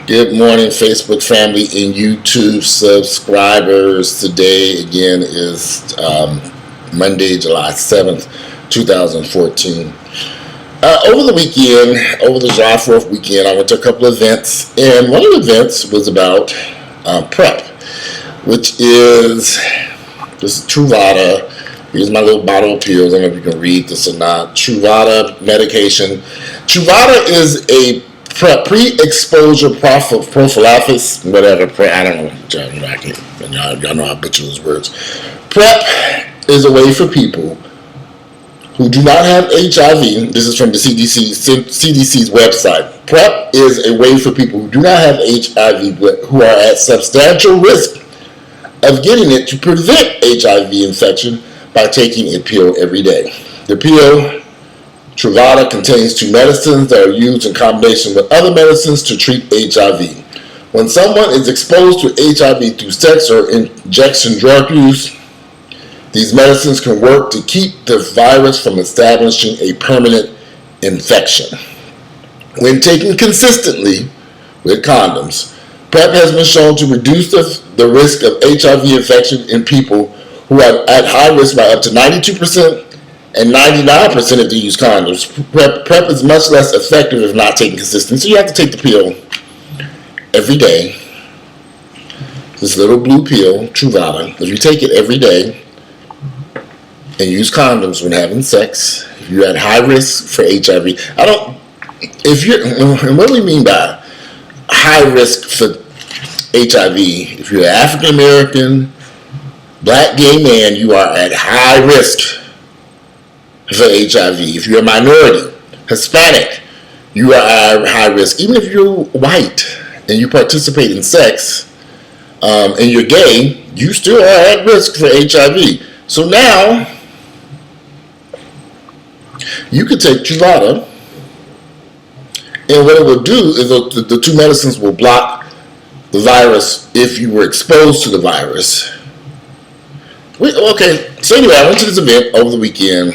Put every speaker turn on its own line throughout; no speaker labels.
Good morning, Facebook family and YouTube subscribers. Today, again, is Monday, July 7th, 2014. Over the weekend, over the July 4th weekend, I went to a couple of events, and one of the events was about PrEP, which is, this is Truvada. Here's my little bottle of pills. I don't know if you can read this or not. Truvada medication. Truvada is a pre-exposure prophylaxis, whatever. I don't know. Y'all know I butcher those words. PrEP is a way for people who do not have HIV. This is from the CDC's website. PrEP is a way for people who do not have HIV but who are at substantial risk of getting it to prevent HIV infection by taking a pill every day. The pill Truvada contains two medicines that are used in combination with other medicines to treat HIV. When someone is exposed to HIV through sex or injection drug use, these medicines can work to keep the virus from establishing a permanent infection. When taken consistently with condoms, PrEP has been shown to reduce the risk of HIV infection in people who are at high risk by up to 92%. And 99% if they use condoms. PrEP is much less effective if not taken consistently. So you have to take the pill every day. This little blue pill, Truvada. If you take it every day and use condoms when having sex, if you're at high risk for HIV. And what do we mean by high risk for HIV? If you're an African American, black, gay man, you are at high risk for HIV. If you're a minority, Hispanic, you are at high risk. Even if you're white and you participate in sex and you're gay, you still are at risk for HIV. So now, you could take Truvada, and what it will do is the two medicines will block the virus if you were exposed to the virus. Okay, so anyway, I went to this event over the weekend,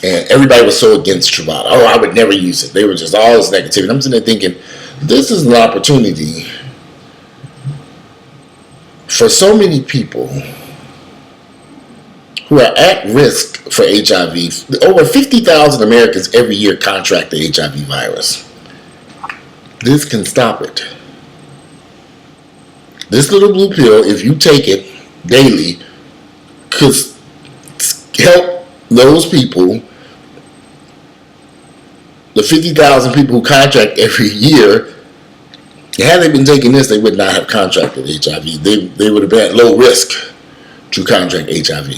and everybody was so against Truvada. Oh, I would never use it. They were just all this negativity. I'm sitting there thinking, this is an opportunity for so many people who are at risk for HIV. Over 50,000 Americans every year contract the HIV virus. This can stop it. This little blue pill, if you take it daily, could help those people, the 50,000 people who contract every year. Had they been taking this, they would not have contracted HIV. They would have been at low risk to contract HIV.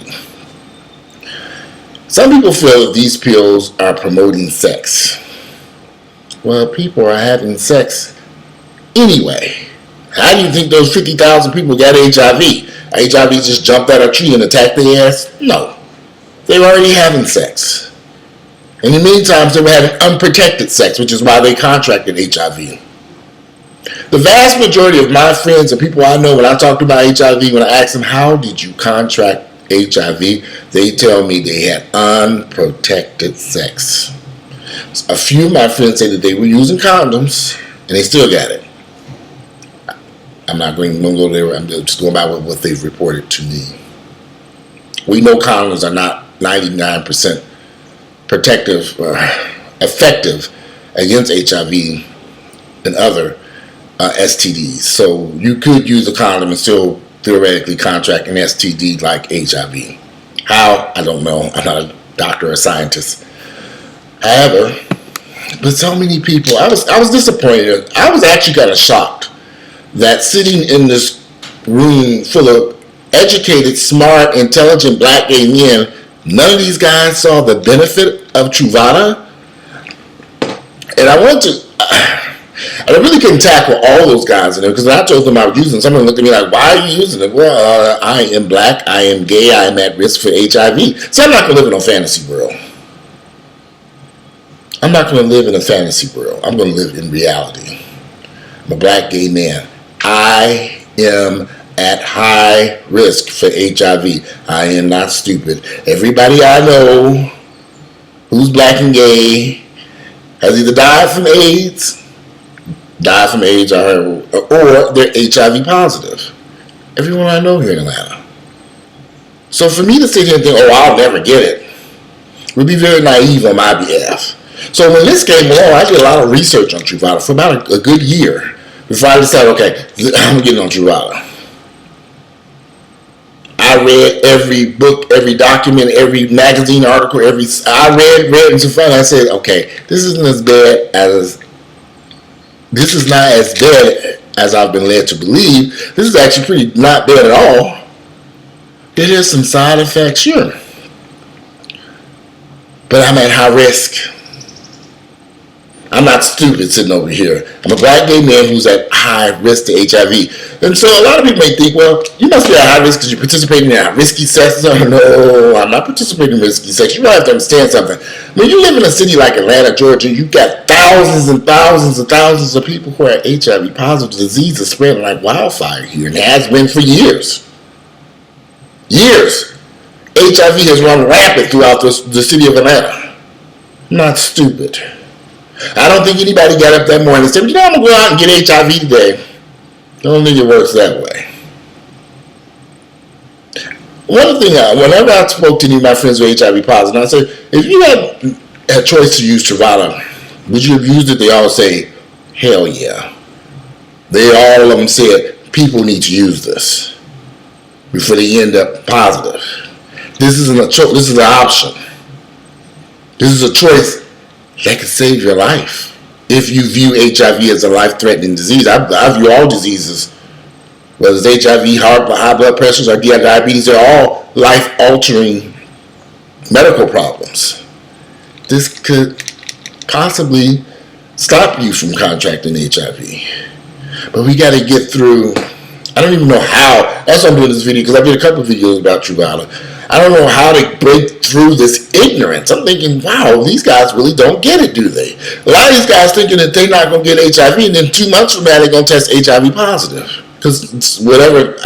Some people feel that these pills are promoting sex. Well, people are having sex anyway. How do you think those 50,000 people got HIV? HIV just jumped out of a tree and attacked their ass? No. They were already having sex. And in many times they were having unprotected sex, which is why they contracted HIV. The vast majority of my friends and people I know, when I talk about HIV, when I ask them, how did you contract HIV? They tell me they had unprotected sex. A few of my friends say that they were using condoms and they still got it. I'm not going to go there. I'm just going by what they've reported to me. We know condoms are not 99% protective or effective against HIV and other STDs. So you could use a condom and still theoretically contract an STD like HIV. How? I don't know. I'm not a doctor or scientist. However, but so many people, I was disappointed. I was actually kind of shocked that sitting in this room full of educated, smart, intelligent black gay men, none of these guys saw the benefit of Truvada. And I really couldn't tackle all those guys in there, because when I told them I was using it, someone looked at me like, why are you using it? Well, I am black, I am gay, I am at risk for HIV. So I'm not going to live in a fantasy world. I'm not going to live in a fantasy world. I'm going to live in reality. I'm a black gay man. I am at high risk for HIV. I am not stupid. Everybody I know who's black and gay has either died from AIDS, die from AIDS, or they're HIV positive. Everyone I know here in Atlanta. So for me to sit here and think, oh, I'll never get it, would be very naive on my behalf. So when this came along, I did a lot of research on Truvada for about a good year before I decided, okay, I'm getting on Truvada. I read every book, every document, every magazine article, I read and so far, I said, okay, this isn't as bad as, this is not as bad as I've been led to believe. This is actually pretty not bad at all. There is some side effects, sure, but I'm at high risk. I'm not stupid sitting over here. I'm a black gay man who's at high risk to HIV. And so a lot of people may think, well, you must be at high risk because you're participating in risky sex. No, I'm not participating in risky sex. You really have to understand something. When you live in a city like Atlanta, Georgia, you've got thousands and thousands and thousands of people who are HIV positive. Disease is spreading like wildfire here, and it has been for years. Years. HIV has run rampant throughout the city of Atlanta. I'm not stupid. I don't think anybody got up that morning and said, you know, I'm going to go out and get HIV today. I don't think it works that way. One thing, whenever I spoke to any of my friends who are HIV positive, I said, if you had a choice to use Truvada, would you have used it? They all say, hell yeah. All of them said, people need to use this before they end up positive. This isn't a choice, this is an option. This is a choice that could save your life. If you view HIV as a life-threatening disease, I view all diseases, whether it's HIV, high blood pressures, or diabetes, they're all life-altering medical problems. This could possibly stop you from contracting HIV. But we got to get through, I don't even know how, that's why I'm doing this video, because I did a couple of videos about Truvada. I don't know how to break through this ignorance. I'm thinking, wow, these guys really don't get it, do they? A lot of these guys thinking that they're not going to get HIV, and then 2 months from now they're going to test HIV positive. Because whatever,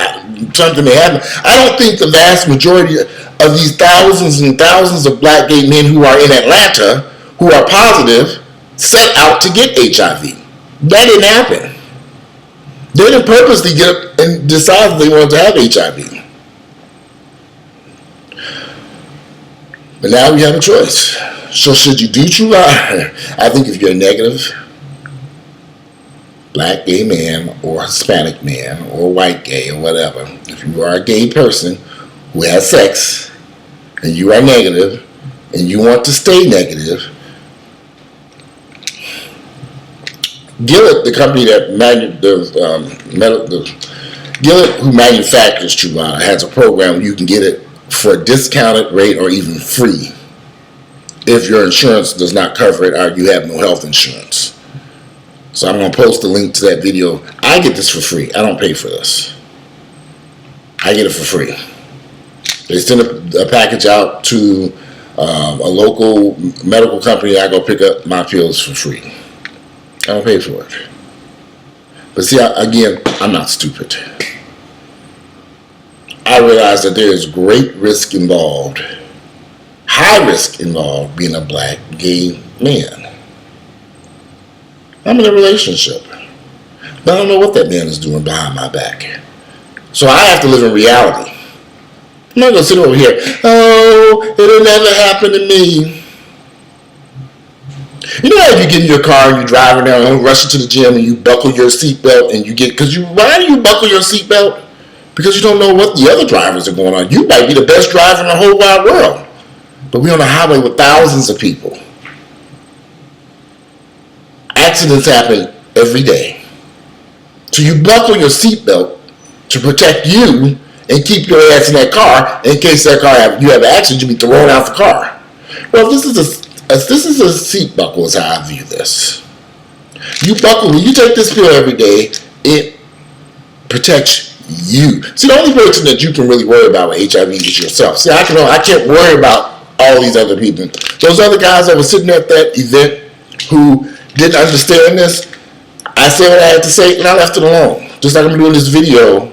something may happen. I don't think the vast majority of these thousands and thousands of black gay men who are in Atlanta, who are positive, set out to get HIV. That didn't happen. They didn't purposely get up and decide they wanted to have HIV. But now we have a choice. So should you do Truvada? I think if you're a negative black gay man or Hispanic man or white gay or whatever, if you are a gay person who has sex and you are negative and you want to stay negative, Gilead, the company that Gilead, who manufactures Truvada, has a program you can get it for a discounted rate or even free if your insurance does not cover it or you have no health insurance. So I'm going to post a link to that video. I get this for free. I don't pay for this. I get it for free. They send a package out to a local medical company. I go pick up my pills for free. I don't pay for it. But see, again, I'm not stupid. I realize that there is great risk involved, high risk involved, being a black gay man. I'm in a relationship, but I don't know what that man is doing behind my back. So I have to live in reality. I'm not going to sit over here, oh, it'll never happen to me. You know how if you get in your car and you're driving down and rushing to the gym and you buckle your seatbelt and you get, why do you buckle your seatbelt? Because you don't know what the other drivers are going on. You might be the best driver in the whole wide world. But we're on a highway with thousands of people. Accidents happen every day. So you buckle your seatbelt to protect you and keep your ass in that car in case that car you have an accident, you'll be thrown out the car. Well, this is a seat buckle is how I view this. You buckle, when you take this pill every day, it protects you. See, the only person that you can really worry about with HIV is yourself. See, I can't worry about all these other people. Those other guys that were sitting at that event who didn't understand this, I said what I had to say and I left it alone. Just like I'm doing this video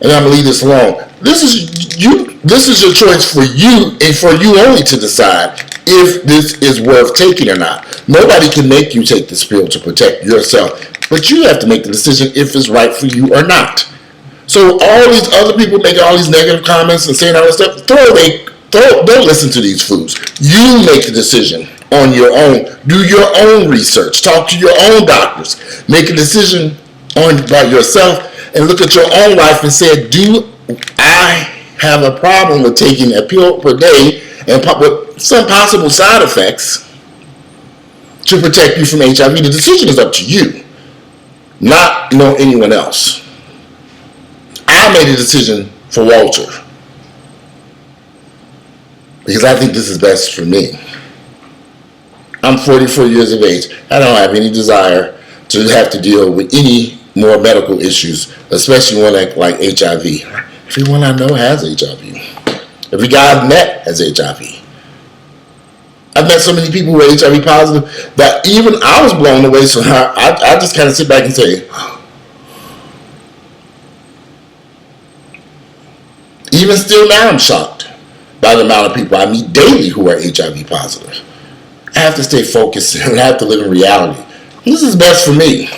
and I'm gonna leave this alone. This is your choice for you and for you only to decide if this is worth taking or not. Nobody can make you take this pill to protect yourself. But you have to make the decision if it's right for you or not. So all these other people making all these negative comments and saying all this stuff, don't listen to these fools. You make the decision on your own. Do your own research. Talk to your own doctors. Make a decision by yourself and look at your own life and say, do I have a problem with taking a pill per day and with some possible side effects to protect you from HIV? The decision is up to you, not anyone else. I made a decision for Walter because I think this is best for me. I'm 44 years of age. I don't have any desire to have to deal with any more medical issues, especially one like HIV. Everyone I know has HIV. Every guy I've met has HIV. I've met so many people who are HIV positive that even I was blown away. So I just kind of sit back and say, even still now I'm shocked by the amount of people I meet daily who are HIV positive. I have to stay focused and I have to live in reality. This is best for me.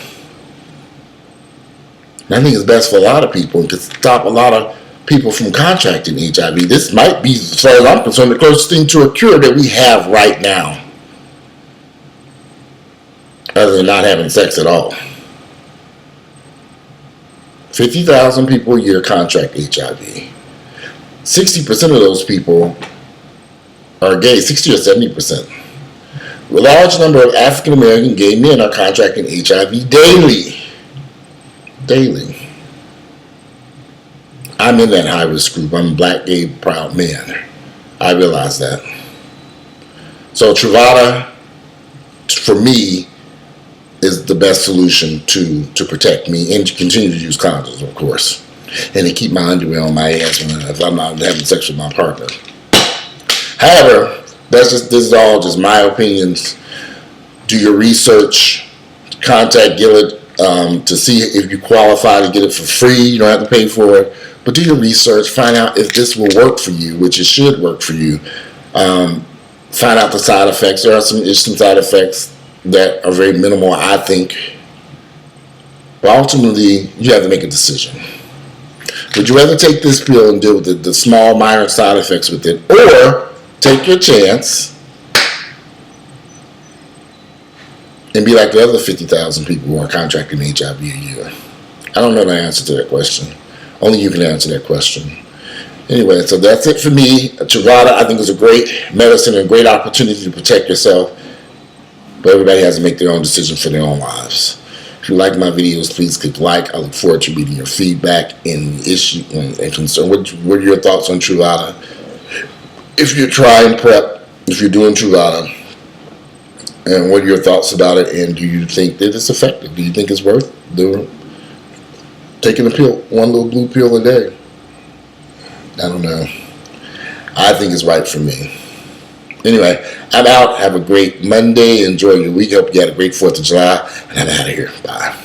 And I think it's best for a lot of people and could stop a lot of people from contracting HIV. This might be, as far as I'm concerned, the closest thing to a cure that we have right now, other than not having sex at all. 50,000 people a year contract HIV. 60% of those people are gay, 60 or 70%. A large number of African American gay men are contracting HIV daily. Daily. I'm in that high risk group. I'm a black, gay, proud man. I realize that. So Truvada, for me, is the best solution to protect me and to continue to use condoms, of course. And to keep my underwear on my ass if I'm not having sex with my partner. However, this is all just my opinions. Do your research. Contact Gillett to see if you qualify to get it for free. You don't have to pay for it. But do your research. Find out if this will work for you, which it should work for you. Find out the side effects. There are some side effects that are very minimal, I think. But ultimately, you have to make a decision. Would you rather take this pill and deal with the small, minor side effects with it, or take your chance and be like the other 50,000 people who are contracting HIV a year? I don't know the answer to that question. Only you can answer that question. Anyway, so that's it for me. Truvada, I think, is a great medicine and a great opportunity to protect yourself. But everybody has to make their own decision for their own lives. If you like my videos, please click like. I look forward to reading your feedback and issue and concern. What are your thoughts on Truvada? If you're trying PrEP, if you're doing Truvada, and what are your thoughts about it? And do you think that it's effective? Do you think it's worth taking a pill, one little blue pill a day? I don't know. I think it's right for me. Anyway, I'm out. Have a great Monday. Enjoy your week. Hope you had a great 4th of July. And I'm out of here. Bye.